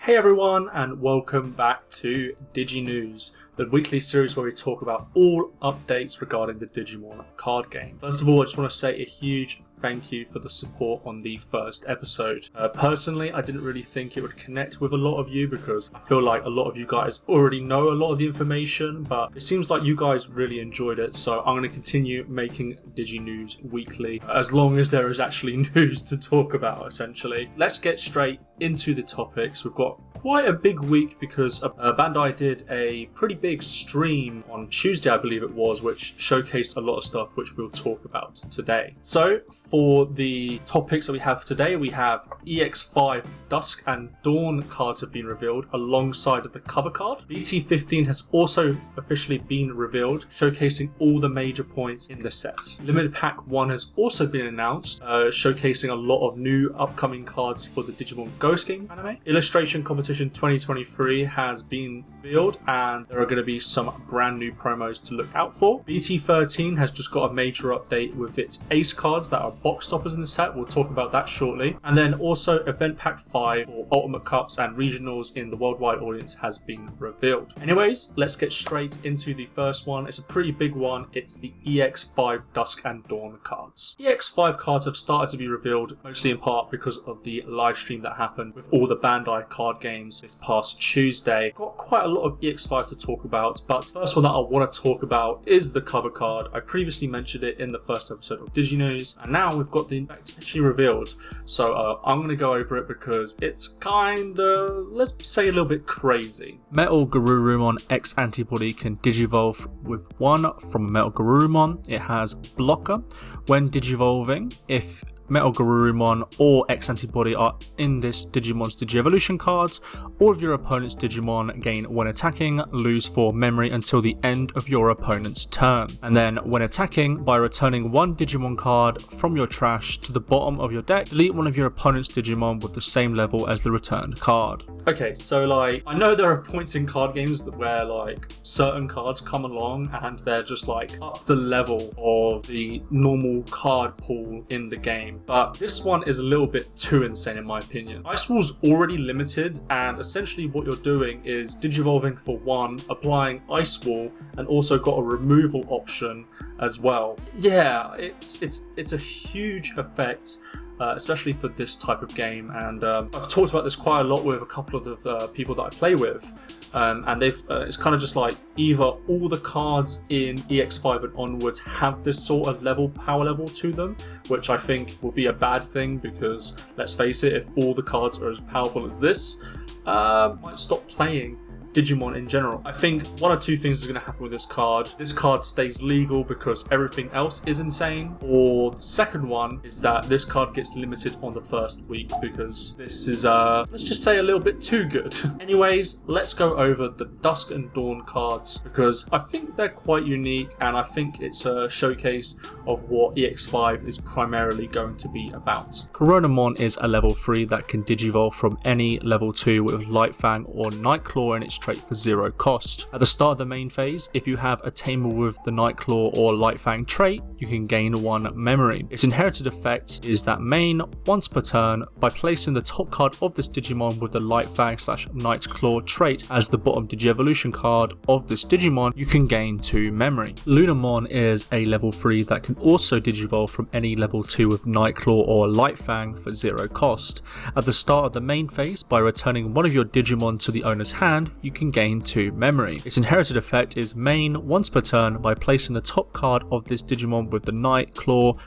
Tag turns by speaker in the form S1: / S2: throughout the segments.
S1: Hey everyone, and welcome back to DigiNews, the weekly series where we talk about all updates regarding the Digimon card game. First of all, I just want to say a huge thank you for the support on the first episode. Personally, I didn't really think it would connect with a lot of you because I feel like a lot of you guys already know a lot of the information, but it seems like you guys really enjoyed it, so I'm going to continue making DigiNews weekly as long as there is actually news to talk about, essentially. Let's get straight into the topics. We've got quite a big week because Bandai did a pretty big stream on Tuesday, I believe it was, which showcased a lot of stuff which we'll talk about today. So for the topics that we have today, we have EX5 Dusk and Dawn cards have been revealed alongside of the cover card. BT15 has also officially been revealed, showcasing all the major points in the set. Limited Pack 1 has also been announced, showcasing a lot of new upcoming cards for the Digimon Ghost Game anime. Illustration Competition 2023 has been revealed, and there are going to be some brand new promos to look out for. BT13 has just got a major update with its ace cards that are box stoppers in the set. We'll talk about that shortly. And then also Event Pack 5 for Ultimate Cups and Regionals in the worldwide audience has been revealed. Anyways, let's get straight into the first one. It's a pretty big one. It's the EX5 Dusk and Dawn cards. EX5 cards have started to be revealed, mostly in part because of the live stream that happened with all the Bandai card games this past Tuesday. Got quite a lot of EX5 to talk about, but the first one that I want to talk about is the cover card. I previously mentioned it in the first episode of DigiNews, and now we've got the actually revealed. So I'm going to go over it because it's kind of, let's say, a little bit crazy. Metal Garurumon X Antibody can digivolve with one from Metal Garurumon. It has blocker. When digivolving, if Metal Garurumon or X Antibody are in this Digimon's Digievolution cards, all of your opponent's Digimon gain when attacking, lose 4 memory until the end of your opponent's turn. And then when attacking, by returning one Digimon card from your trash to the bottom of your deck, delete one of your opponent's Digimon with the same level as the returned card. Okay, so like, I know there are points in card games where like certain cards come along and they're just like up the level of the normal card pool in the game. But this one is a little bit too insane in my opinion. Ice Wall's already limited, and essentially what you're doing is digivolving for one, applying Ice Wall, and also got a removal option as well. Yeah, it's a huge effect. Especially for this type of game, and I've talked about this quite a lot with a couple of the people that I play with, and they've it's kind of just like either all the cards in EX5 and onwards have this sort of power level to them, which I think will be a bad thing because let's face it, if all the cards are as powerful as this, might stop playing Digimon in general. I think one or two things is going to happen with this card. This card stays legal because everything else is insane, or the second one is that this card gets limited on the first week because this is let's just say a little bit too good. Anyways, let's go over the Dusk and Dawn cards because I think they're quite unique, and I think it's a showcase of what EX5 is primarily going to be about. Coronamon is a level 3 that can digivolve from any level 2 with Light Fang or Nightclaw in its trait for 0 cost. At the start of the main phase, if you have a tamer with the Nightclaw or Light Fang trait, you can gain 1 memory. Its inherited effect is that main, once per turn, by placing the top card of this Digimon with the Light Fang / Nightclaw trait as the bottom Digievolution card of this Digimon, you can gain 2 memory. Lunamon is a level 3 that can also digivolve from any level 2 with Nightclaw or Light Fang for 0 cost. At the start of the main phase, by returning one of your Digimon to the owner's hand, you can gain 2 memory. Its inherited effect is main, once per turn, by placing the top card of this Digimon with the Nightclaw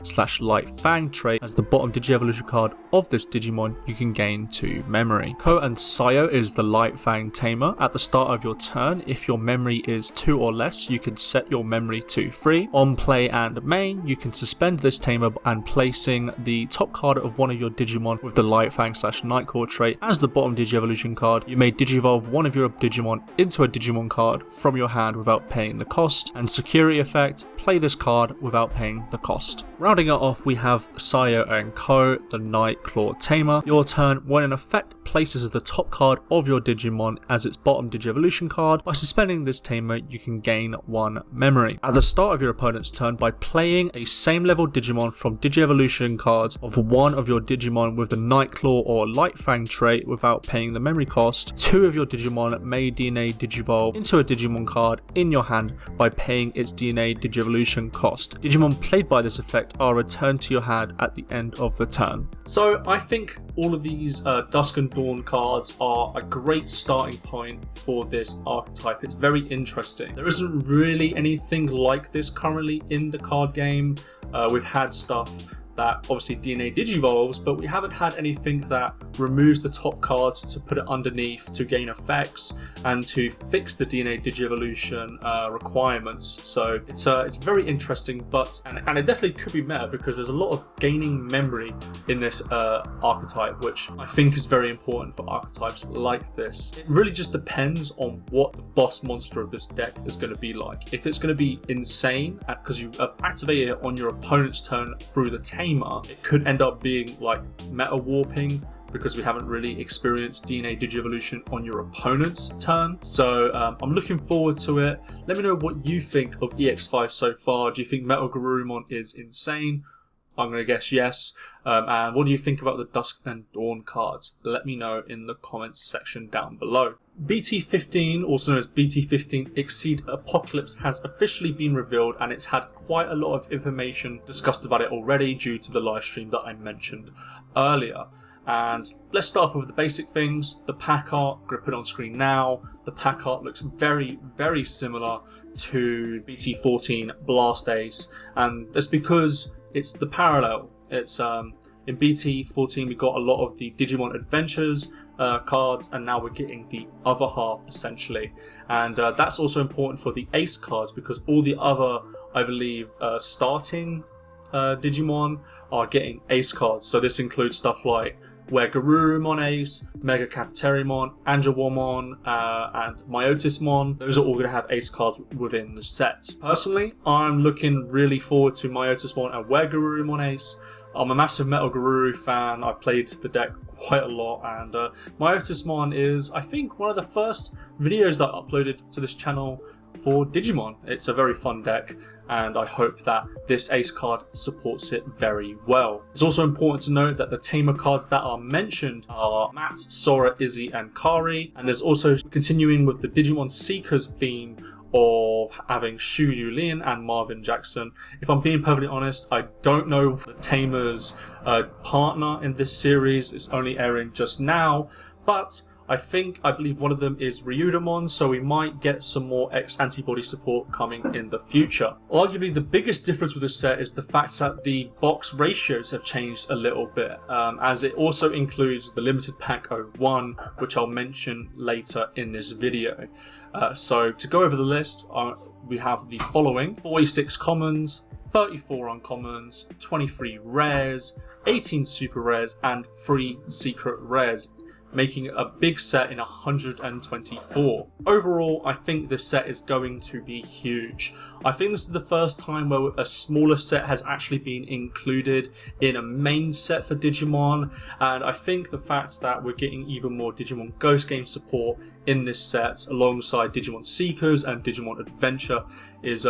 S1: / Light Fang trait as the bottom Digievolution card of this Digimon, you can gain 2 memory. Ko and Sayo is the Light Fang tamer. At the start of your turn, if your memory is 2 or less, you can set your memory to 3. On play and main, you can suspend this tamer and placing the top card of one of your Digimon with the Light Fang / Nightclaw trait as the bottom Digievolution card. You may digivolve one of your Digimon Digimon into a Digimon card from your hand without paying the cost, and security effect, play this card without paying the cost. Rounding it off, we have Sayo and Ko, the Night Claw Tamer. Your turn, when an effect places the top card of your Digimon as its bottom Digievolution card. By suspending this Tamer, you can gain 1 memory. At the start of your opponent's turn, by playing a same level Digimon from Digievolution cards of one of your Digimon with the Night Claw or Light Fang trait without paying the memory cost, 2 of your Digimon may DNA Digivolve into a Digimon card in your hand by paying its DNA Digievolution cost. Digimon played by this effect are returned to your hand at the end of the turn. So I think all of these Dusk and Dawn cards are a great starting point for this archetype. It's very interesting. There isn't really anything like this currently in the card game. We've had stuff that obviously DNA Digivolves, but we haven't had anything that removes the top cards to put it underneath to gain effects and to fix the DNA Digievolution requirements. So it's very interesting, but and it definitely could be meta because there's a lot of gaining memory in this archetype, which I think is very important for archetypes like this. It really just depends on what the boss monster of this deck is going to be like. If it's going to be insane because you activate it on your opponent's turn through the Tamer, it could end up being like meta warping because we haven't really experienced DNA Digievolution on your opponent's turn. So I'm looking forward to it. Let me know what you think of EX5 so far. Do you think Metal Garurumon is insane? I'm going to guess yes. And what do you think about the Dusk and Dawn cards? Let me know in the comments section down below. BT15, also known as BT15 Exceed Apocalypse, has officially been revealed, and it's had quite a lot of information discussed about it already due to the live stream that I mentioned earlier. And let's start off with the basic things. The pack art, I'm going to put it on screen now. The pack art looks very, very similar to BT14 Blast Ace, and that's because it's the parallel. It's in BT14 we got a lot of the Digimon Adventures cards, and now we're getting the other half essentially, and that's also important for the Ace cards because all the other, I believe, starting Digimon are getting Ace cards. So this includes stuff like where Garurumon Ace, Mega Capiteriumon, Angelwomon, and Myotismon. Those are all going to have Ace cards within the set. Personally, I'm looking really forward to Myotismon and where Garurumon Ace. I'm a massive Metal Garuru fan. I've played the deck quite a lot, and Myotismon is, I think, one of the first videos that I uploaded to this channel for Digimon. It's a very fun deck, and I hope that this Ace card supports it very well. It's also important to note that the Tamer cards that are mentioned are Matt, Sora, Izzy, and Kari, and there's also continuing with the Digimon Seekers theme of having Shu Yulin and Marvin Jackson. If I'm being perfectly honest, I don't know the Tamer's partner in this series. It's only airing just now, but I believe one of them is Ryudamon, so we might get some more X-antibody support coming in the future. Arguably the biggest difference with this set is the fact that the box ratios have changed a little bit, as it also includes the limited pack 01, which I'll mention later in this video. So to go over the list, we have the following: 46 commons, 34 uncommons, 23 rares, 18 super rares, and 3 secret rares, making it a big set in 124. Overall, I think this set is going to be huge. I think this is the first time where a smaller set has actually been included in a main set for Digimon, and I think the fact that we're getting even more Digimon Ghost Game support in this set alongside Digimon Seekers and Digimon Adventure is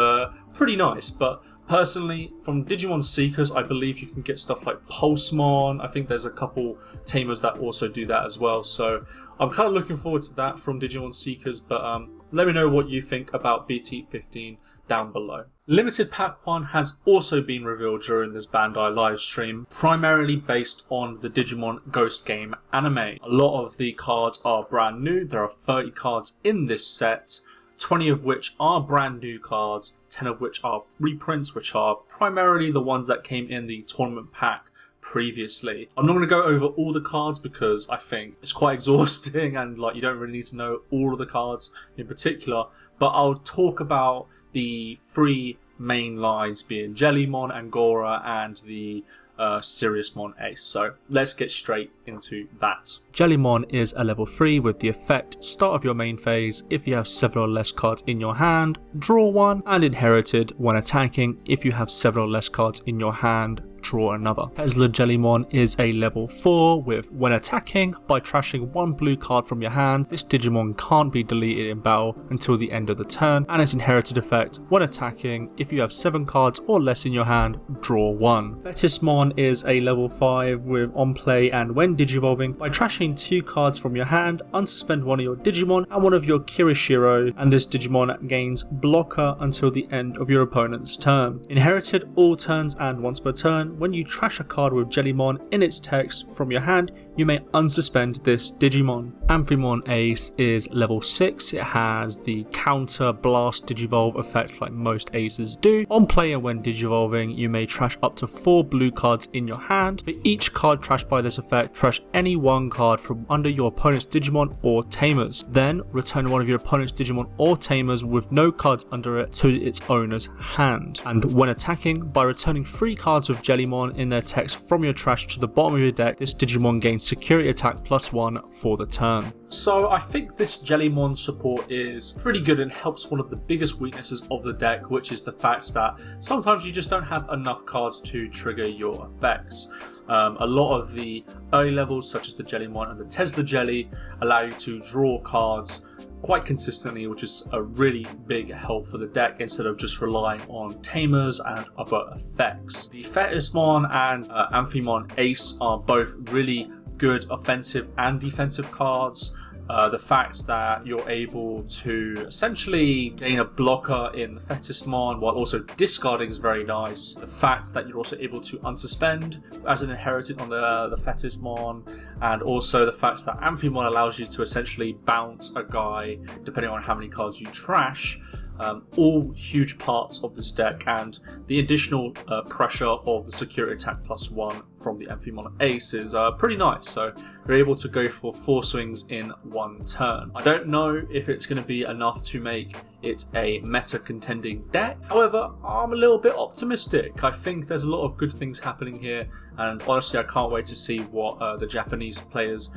S1: pretty nice. But personally, from Digimon Seekers, I believe you can get stuff like Pulsemon. I think there's a couple Tamers that also do that as well. So I'm kind of looking forward to that from Digimon Seekers. But let me know what you think about BT15 down below. Limited Pack 1 has also been revealed during this Bandai livestream, primarily based on the Digimon Ghost Game anime. A lot of the cards are brand new. There are 30 cards in this set, 20 of which are brand new cards, 10 of which are reprints, which are primarily the ones that came in the tournament pack previously. I'm not going to go over all the cards because I think it's quite exhausting and you don't really need to know all of the cards in particular, but I'll talk about the 3 main lines being Jellymon, Angora, and the Siriusmon Ace. So let's get straight into that.
S2: Jellymon is a level 3 with the effect start of your main phase if you have 7 or less cards in your hand, draw 1, and inherited when attacking if you have several less cards in your hand, draw another. Tesla Jellymon is a level 4 with when attacking, by trashing 1 blue card from your hand, this Digimon can't be deleted in battle until the end of the turn, and its inherited effect when attacking, if you have 7 cards or less in your hand, draw 1. Thetismon is a level 5 with on play and when digivolving, by trashing 2 cards from your hand, unsuspend one of your Digimon and one of your Kirishiro, and this Digimon gains blocker until the end of your opponent's turn. Inherited all turns and once per turn, when you trash a card with Jellymon in its text from your hand, you may unsuspend this Digimon. Amphimon Ace is level 6, it has the counter blast digivolve effect like most aces do. On play and when digivolving, you may trash up to 4 blue cards in your hand. For each card trashed by this effect, trash any 1 card from under your opponent's Digimon or Tamers. Then return one of your opponent's Digimon or Tamers with no cards under it to its owner's hand. And when attacking, by returning 3 cards with Jellymon in their text from your trash to the bottom of your deck, this Digimon gains security attack +1 for the turn.
S1: So I think this Jellymon support is pretty good and helps one of the biggest weaknesses of the deck, which is the fact that sometimes you just don't have enough cards to trigger your effects. A lot of the early levels, such as the Jellymon and the Tesla Jelly, allow you to draw cards quite consistently, which is a really big help for the deck instead of just relying on Tamers and other effects. The Thetismon and Amphimon Ace are both really good offensive and defensive cards. The fact that you're able to essentially gain a blocker in the Thetismon while also discarding is very nice. The fact that you're also able to unsuspend as an inherited on the Thetismon, and also the fact that Amphimon allows you to essentially bounce a guy depending on how many cards you trash. All huge parts of this deck, and the additional pressure of the security attack +1 from the Amphimon Ace is pretty nice. So you're able to go for 4 swings in 1 turn. I don't know if it's going to be enough to make it a meta contending deck. However, I'm a little bit optimistic. I think there's a lot of good things happening here, and honestly I can't wait to see what the Japanese players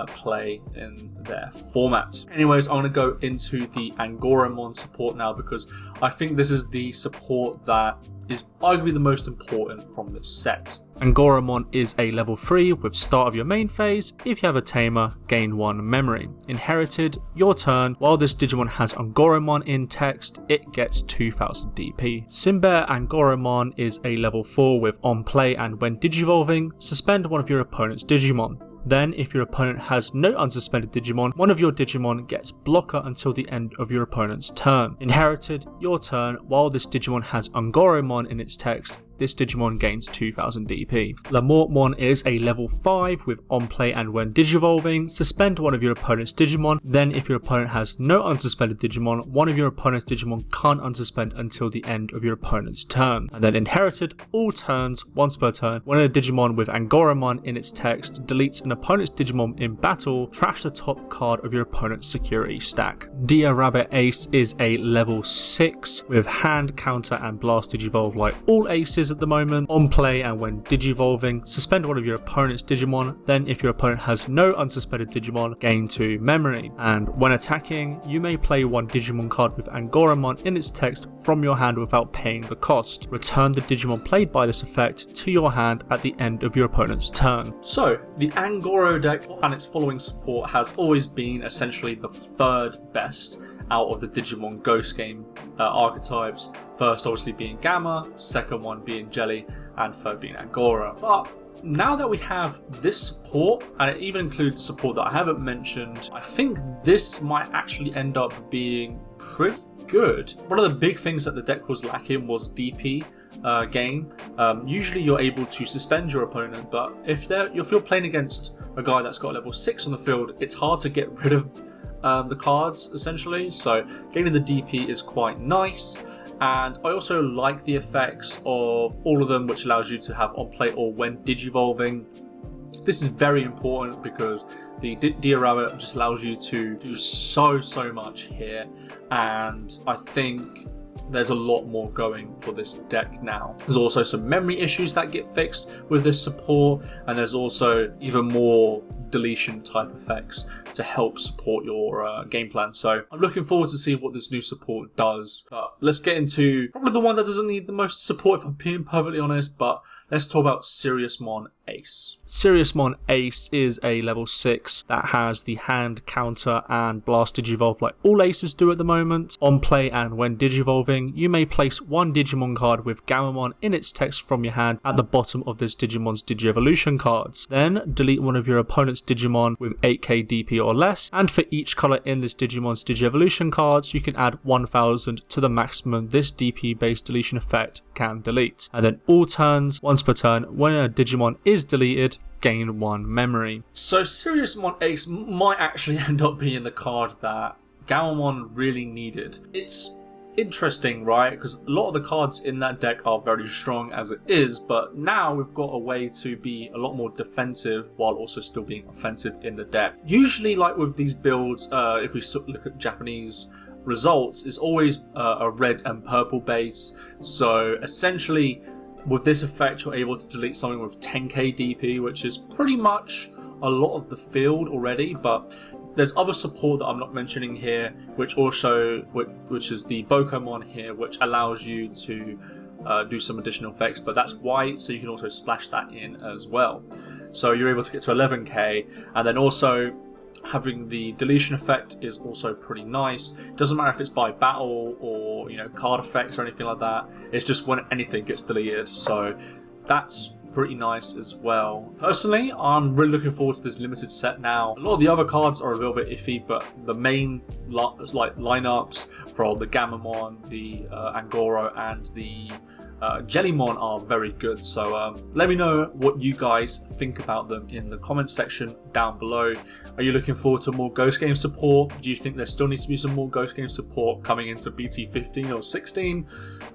S1: play in their format. Anyways, I'm going to go into the Angoramon support now, because I think this is the support that is arguably the most important from this set.
S2: Angoramon is a level 3 with start of your main phase. If you have a Tamer, gain 1 memory. Inherited, your turn. While this Digimon has Angoramon in text, it gets 2000 DP. Simbear Angoramon is a level 4 with on play and when digivolving, suspend one of your opponent's Digimon. Then, if your opponent has no unsuspended Digimon, one of your Digimon gets blocker until the end of your opponent's turn. Inherited, your turn. While this Digimon has Angoramon in its text, this Digimon gains 2000 DP. Lamortmon is a level 5 with on play and when digivolving, suspend one of your opponent's Digimon. Then if your opponent has no unsuspended Digimon, one of your opponent's Digimon can't unsuspend until the end of your opponent's turn. And then inherited, all turns, once per turn, when a Digimon with Angoramon in its text deletes an opponent's Digimon in battle, trash the top card of your opponent's security stack. Dia Rabbit Ace is a level 6 with hand, counter and blast digivolve like all aces at the moment. On play and when digivolving, suspend one of your opponent's Digimon. Then if your opponent has no unsuspended Digimon, gain 2 memory. And when attacking, you may play 1 Digimon card with Angoramon in its text from your hand without paying the cost. Return the Digimon played by this effect to your hand at the end of your opponent's turn.
S1: So the Angoro deck and its following support has always been essentially the 3rd best out of the Digimon Ghost Game archetypes. First obviously being Gamma, second one being Jelly, and third being Angora. But now that we have this support, and it even includes support that I haven't mentioned, I think this might actually end up being pretty good. One of the big things that the deck was lacking was DP gain. Usually you're able to suspend your opponent, but if you're playing against a guy that's got level 6 on the field, it's hard to get rid of the cards essentially. So gaining the DP is quite nice, and I also like the effects of all of them, which allows you to have on play or when digivolving. This is very important because the Dia Rabbit just allows you to do so much here, and I think there's a lot more going for this deck now. There's also some memory issues that get fixed with this support, and there's also even more deletion type effects to help support your game plan. So I'm looking forward to see what this new support does. But let's get into probably the one that doesn't need the most support, if I'm being perfectly honest, but let's talk about Seriousmon Ace.
S2: Seriousmon Ace is a level 6 that has the hand counter and blast digivolve like all aces do at the moment. On play and when digivolving, you may place one Digimon card with Gammamon in its text from your hand at the bottom of this Digimon's Digievolution cards. Then delete one of your opponent's Digimon with 8k DP or less, and for each colour in this Digimon's Digievolution cards, you can add 1000 to the maximum this DP based deletion effect can delete. And then all turns, once per turn, when a Digimon is deleted, gain 1 memory.
S1: So Seriousmon Ace might actually end up being the card that Gammamon really needed. It's interesting, right? Because a lot of the cards in that deck are very strong as it is, but now we've got a way to be a lot more defensive while also still being offensive in the deck. Usually, like with these builds, if we look at Japanese results, it's always a red and purple base. So essentially, with this effect, you're able to delete something with 10k DP, which is pretty much a lot of the field already, but there's other support that I'm not mentioning here, which is the Bokomon here, which allows you to do some additional effects, but that's white, so you can also splash that in as well. So you're able to get to 11k, and then also having the deletion effect is also pretty nice. It doesn't matter if it's by battle or card effects or anything like that. It's just when anything gets deleted. So that's pretty nice as well. Personally, I'm really looking forward to this limited set now. A lot of the other cards are a little bit iffy, but the main lineups from the Gammamon, the Angoro, and the Jellymon are very good. So let me know what you guys think about them in the comment section down below. Are you looking forward to more Ghost Game support? Do you think there still needs to be some more Ghost Game support coming into BT15 or 16?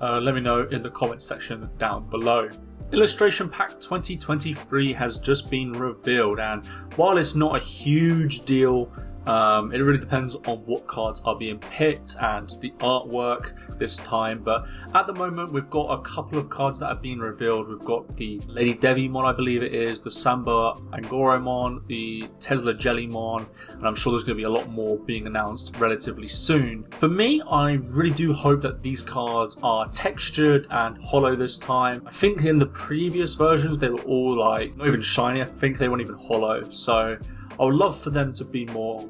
S1: Let me know in the comment section down below. Illustration Pack 2023 has just been revealed, and while it's not a huge deal, it really depends on what cards are being picked and the artwork this time. But at the moment, we've got a couple of cards that have been revealed. We've got the Lady Devimon, I believe it is, the Samba Angoromon, the Tesla Jellymon, and I'm sure there's going to be a lot more being announced relatively soon. For me, I really do hope that these cards are textured and hollow this time. I think in the previous versions, they were all like, not even shiny, I think they weren't even hollow. So I would love for them to be more,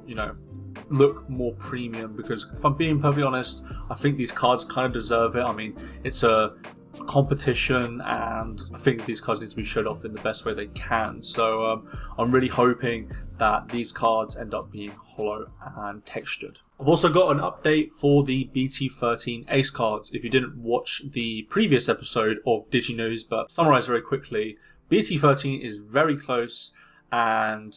S1: look more premium, because if I'm being perfectly honest, I think these cards kind of deserve it. I mean, it's a competition, and I think these cards need to be showed off in the best way they can. So I'm really hoping that these cards end up being hollow and textured. I've also got an update for the BT13 Ace cards. If you didn't watch the previous episode of DigiNews, but summarize very quickly, BT13 is very close, and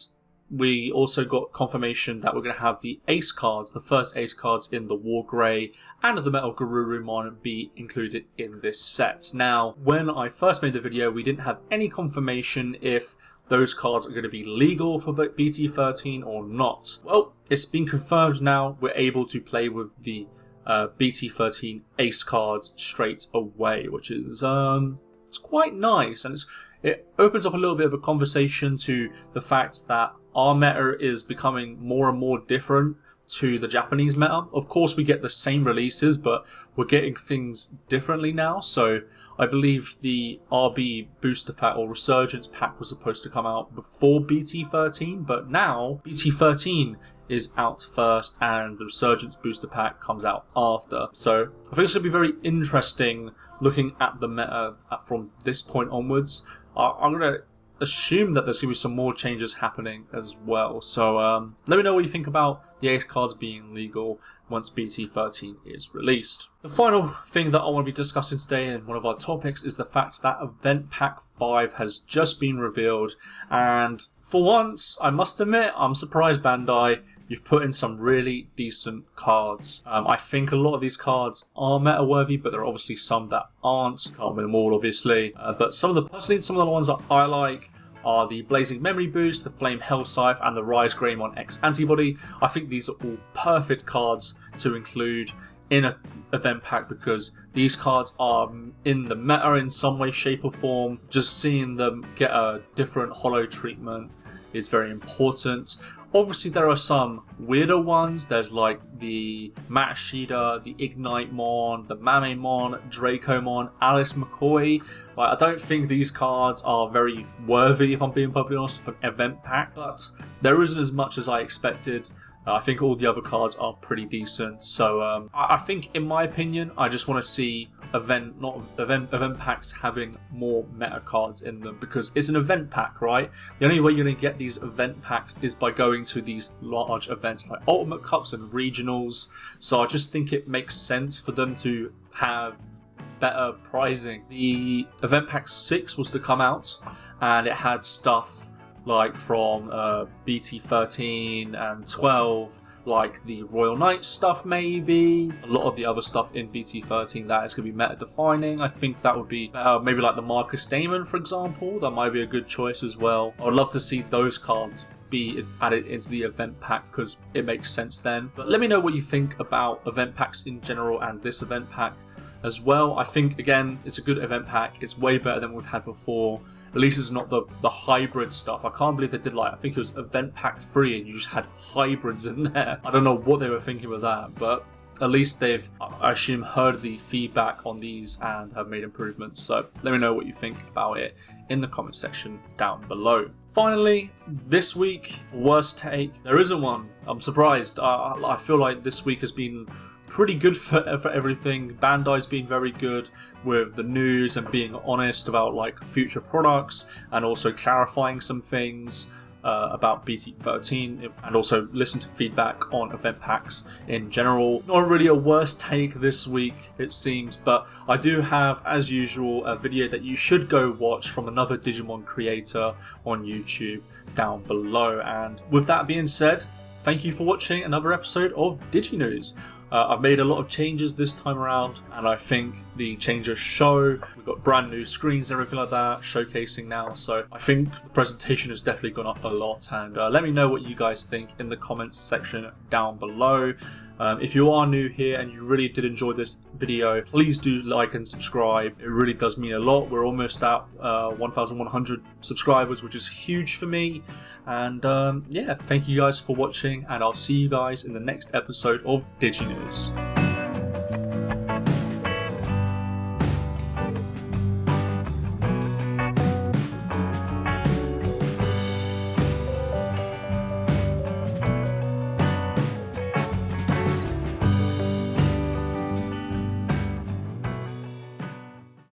S1: we also got confirmation that we're going to have the Ace cards, the first Ace cards in the War Grey and the Metal Garurumon be included in this set. Now, when I first made the video, we didn't have any confirmation if those cards are going to be legal for BT13 or not. Well, it's been confirmed now. We're able to play with the BT13 Ace cards straight away, which is it's quite nice, and it opens up a little bit of a conversation to the fact that our meta is becoming more and more different to the Japanese meta. Of course, we get the same releases, but we're getting things differently now. So I believe the RB booster pack or resurgence pack was supposed to come out before BT13, but now BT13 is out first and the resurgence booster pack comes out after. So I think it's going to be very interesting looking at the meta from this point onwards. I'm going to assume that there's going to be some more changes happening as well. So let me know what you think about the Ace cards being legal once BT13 is released. The final thing that I want to be discussing today in one of our topics is the fact that Event Pack 5 has just been revealed, and for once, I must admit, I'm surprised, Bandai. You've put in some really decent cards. I think a lot of these cards are meta worthy, but there are obviously some that aren't. Can't win them all, obviously. But some of the ones that I like are the Blazing Memory Boost, the Flame Hell Scythe, and the Rise Greymon X Antibody. I think these are all perfect cards to include in an event pack, because these cards are in the meta in some way, shape or form. Just seeing them get a different holo treatment is very important. Obviously there are some weirder ones. There's like the Matashida, the Ignite-mon, the Mamemon, Dracomon, Alice McCoy. Like, I don't think these cards are very worthy, if I'm being perfectly honest, of an event pack, but there isn't as much as I expected. I think all the other cards are pretty decent. So I think, in my opinion, I just want to see event packs having more meta cards in them, because it's an event pack, right? The only way you're going to get these event packs is by going to these large events like Ultimate Cups and Regionals. So I just think it makes sense for them to have better pricing. The event pack 6 was to come out, and it had stuff like from BT13 and 12, like the Royal Knight stuff maybe. A lot of the other stuff in BT13 that is going to be meta defining. I think that would be maybe like the Marcus Damon, for example. That might be a good choice as well. I would love to see those cards be added into the event pack, because it makes sense then. But let me know what you think about event packs in general and this event pack as well. I think, again, it's a good event pack. It's way better than we've had before. At least it's not the hybrid stuff. I can't believe they did, like, I think it was event pack 3 and you just had hybrids in there. I don't know what they were thinking with that, but at least they've, I assume, heard the feedback on these and have made improvements. So let me know what you think about it in the comment section down below. Finally, this week, worst take, there isn't one. I'm surprised. I feel like this week has been pretty good for everything. Bandai's been very good with the news and being honest about like future products, and also clarifying some things about BT13, and also listen to feedback on event packs in general. Not really a worst take this week, it seems, but I do have, as usual, a video that you should go watch from another Digimon creator on YouTube down below. And with that being said, thank you for watching another episode of DigiNews. I've made a lot of changes this time around, and I think the changes show. We've got brand new screens and everything like that, showcasing now, so I think the presentation has definitely gone up a lot. And let me know what you guys think in the comments section down below. If you are new here and you really did enjoy this video, please do like and subscribe. It really does mean a lot. We're almost at 1,100 subscribers, which is huge for me. And yeah, thank you guys for watching, and I'll see you guys in the next episode of DigiNews.